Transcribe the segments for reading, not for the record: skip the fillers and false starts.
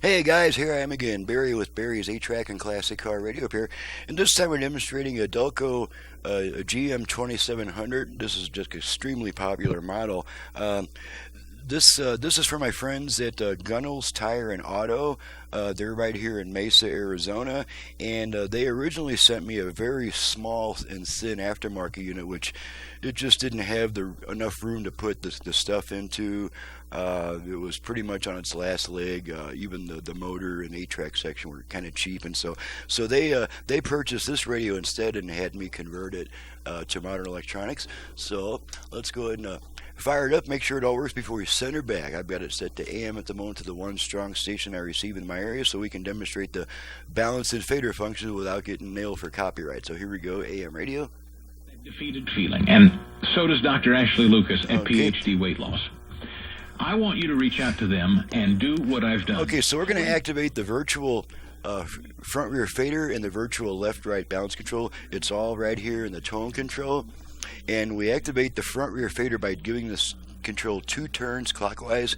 Hey guys, here I am again, Barry with Barry's 8-Track and Classic Car Radio up here. And this time we're demonstrating a Delco a GM-2700. This is just an extremely popular model. This is for my friends at Gunnell's Tire and Auto. They're right here in Mesa, Arizona, and they originally sent me a very small and thin aftermarket unit, which it just didn't have enough room to put the stuff into. It was pretty much on its last leg. Even the motor and 8-track section were kind of cheap, and so they purchased this radio instead and had me convert it to modern electronics. So let's go ahead and fire it up, make sure it all works before we send her back. I've got it set to AM at the moment, to the one strong station I receive in my area, so we can demonstrate the balance and fader functions without getting nailed for copyright. So here we go, AM radio. Defeated feeling, and so does Dr. Ashley Lucas at PhD Weight Loss. I want you to reach out to them and do what I've done. Okay, so we're going to activate the virtual front rear fader and the virtual left right balance control. It's all right here in the tone control. And we activate the front rear fader by giving this control 2 turns clockwise.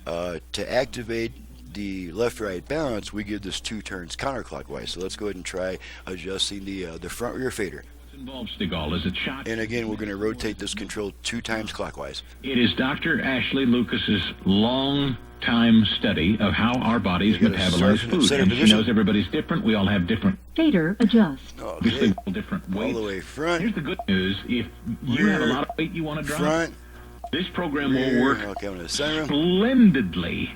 To activate the left right balance, we give this 2 turns counterclockwise. So let's go ahead and try adjusting the front rear fader. Involves Stigall is it shot? And again, we're going to rotate this control 2 times clockwise. It is Dr. Ashley Lucas's long-time study of how our bodies metabolize food. And she knows everybody's different. We all have different. Fader adjust. Obviously, different weights. All the way front. Here's the good news: if you have a lot of weight you want to drop, front, this program will work splendidly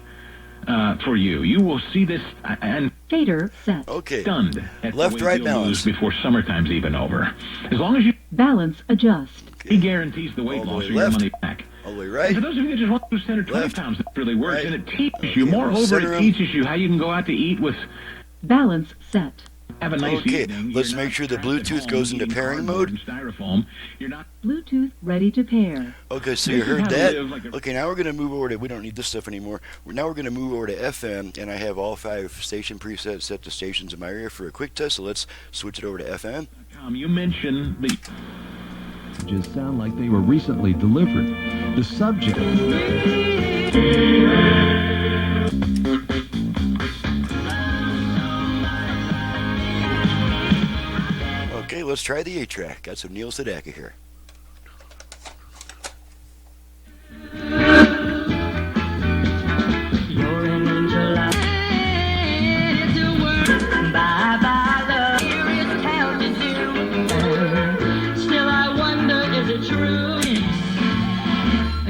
for you. You will see this and fader set. Okay. Stunned at left right balance before summertime's even over. As long as you balance adjust. Okay. He guarantees the weight loss or your money back. All the way right. And for those of you that just want to lose 10 or 20 pounds, that really works, right. and it teaches you. Moreover, it teaches you how you can go out to eat with. Balance set. Have a nice evening. Let's make sure the Bluetooth goes into pairing mode. Styrofoam. You're not Bluetooth ready to pair. Okay, so you heard that. Okay, now we're going to move over to, we don't need this stuff anymore. Now we're going to move over to FM, and I have all 5 station presets set to stations in my area for a quick test, so let's switch it over to FM. You mentioned the just sound like they were recently delivered. The subject. Okay, let's try the 8-track. Got some Neil Sedaka here. You're an angel I had to work. Bye bye love. Here is how to do. Still I wonder, is it true?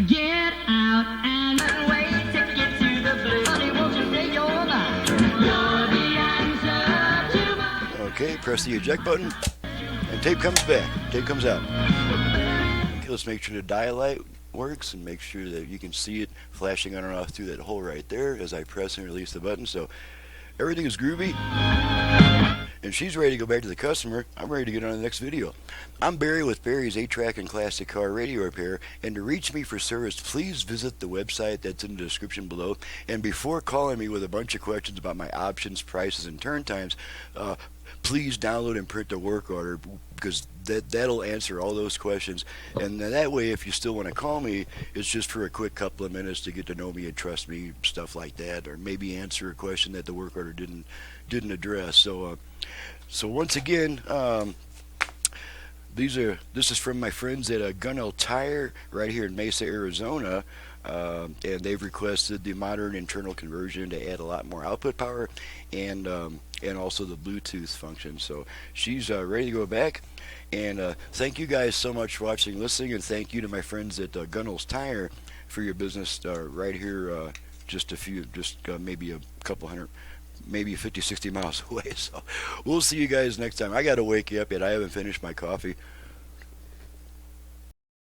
Get out and wait to get to the blue. Honey, won't you say you're mine? You're the answer to my. Okay, press the eject button, and tape comes back. Tape comes out. Okay, let's make sure the dial light works and make sure that you can see it flashing on and off through that hole right there as I press and release the button. So everything is groovy, and she's ready to go back to the customer. I'm ready to get on the next video. I'm Barry with Barry's 8-Track and Classic Car Radio Repair, and to reach me for service, please visit the website that's in the description below. And before calling me with a bunch of questions about my options, prices, and turn times, please download and print the work order, because that'll answer all those questions. And that way, if you still want to call me, it's just for a quick couple of minutes to get to know me and trust me, stuff like that, or maybe answer a question that the work order didn't address. So once again, this is from my friends at Gunnell Tire right here in Mesa, Arizona. And they've requested the modern internal conversion to add a lot more output power and also the Bluetooth function. So she's ready to go back. And thank you guys so much for watching and listening, and thank you to my friends at Gunnell's Tire for your business right here, maybe a couple hundred, maybe 50, 60 miles away. So we'll see you guys next time. I got to wake you up yet. I haven't finished my coffee.